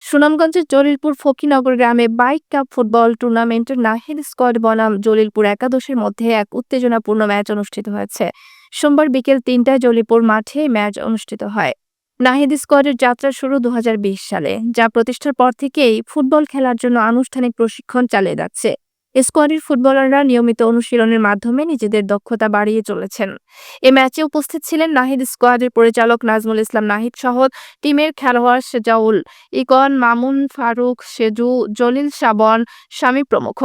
সুনামগঞ্জের জলিলপুর ফকিরনগর গ্রামে bike cup football টুর্নামেন্টের নাহিদ স্কোয়াড বনাম জলিলপুর একাদশের মধ্যে এক উত্তেজনাপূর্ণ ম্যাচ অনুষ্ঠিত হয়েছে। সোমবার বিকেল ৩টায় জলিলপুর মাঠে ম্যাচ অনুষ্ঠিত হয়। নাহিদ স্কোয়াডের যাত্রা শুরু ২০২০ সালে, যা প্রতিষ্ঠার পর থেকেই ফুটবল খেলার জন্য আনুষ্ঠানিক প্রশিক্ষণ চালিয়ে যাচ্ছে। স্কোয়াডের ফুটবলাররা নিয়মিত অনুশীলনের মাধ্যমে নিজেদের দক্ষতা বাড়িয়ে চলেছেন। এ ম্যাচে উপস্থিত ছিলেন নাহিদ স্কোয়াডের পরিচালক নাজমুল ইসলাম নাহিদ সহ টিমের খেলোয়াড় শেজাউল, ইকন, মামুন, ফারুক, সেজু, জলিল, শাবন, শামী প্রমুখ।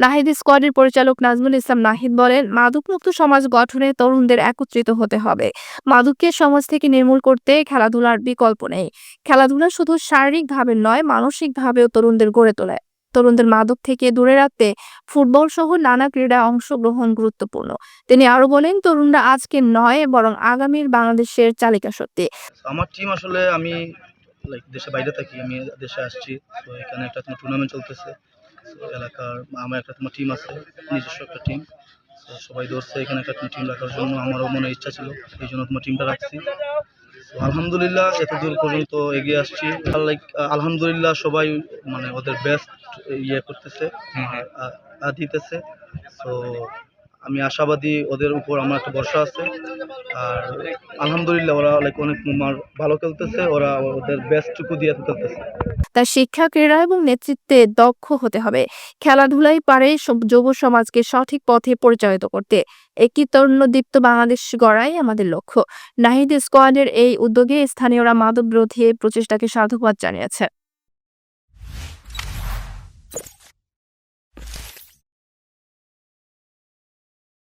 নাহিদ স্কোয়াডের পরিচালক নাজমুল ইসলাম নাহিদ বলেন, মাদকমুক্ত সমাজ গঠনে তরুণদের একত্রিত হতে হবে। মাদককে সমাজ থেকে নির্মূল করতে খেলাধুলার বিকল্প নেই। খেলাধুলা শুধু শারীরিকভাবে নয়, মানসিকভাবেও তরুণদের গড়ে তোলে। তরুণদের মাদক থেকে দূরে রাখতে ফুটবল সহ নানা ক্রীড়ায় অংশগ্রহণ গুরুত্বপূর্ণ। তিনি আরো বলেন, তরুণরা আজকে নয় বরং আগামীর বাংলাদেশের চালিকা শক্তি। আমার টিম আসলে আমি দেশের বাইরে থাকি, আমি দেশে আসছি। তো এখানে একটা তোমার টুর্নামেন্ট চলতেছে। তো এলাকার আমার একটা তোমার টিম আছে, নিজস্ব একটা টিম। তো সবাই ধরছে এখানে একটা টিম রাখার জন্য, আমারও মনে ইচ্ছা ছিল, এই জন্য তোমার টিমটা রাখছি। তো আলহামদুলিল্লাহ এতদূর পর্যন্ত এগিয়ে আসছি। আলহামদুলিল্লাহ সবাই মানে ওদের বেস্ট ইয়ে করতেছে, দিতেছে। তো আমি আশাবাদী, ওদের উপর আমার একটা ভরসা আছে। আর আলহামদুলিল্লাহ ওরা অনেক ভালো খেলতেছে, ওরা ওদের বেস্টটুকু দিয়ে খেলতেছে। তার শিক্ষা, ক্রীড়া এবং নেতৃত্বে দক্ষ হতে হবে। খেলাধুলাই পারে যুব সমাজকে সঠিক পথে পরিচালিত করতে। একটি তরুণদীপ্ত বাংলাদেশ গড়াই আমাদের লক্ষ্য। নাহিদ স্কোয়াডের এই উদ্যোগে স্থানীয়রা মাদক বিরোধী প্রচেষ্টাকে সাধুবাদ জানিয়েছে।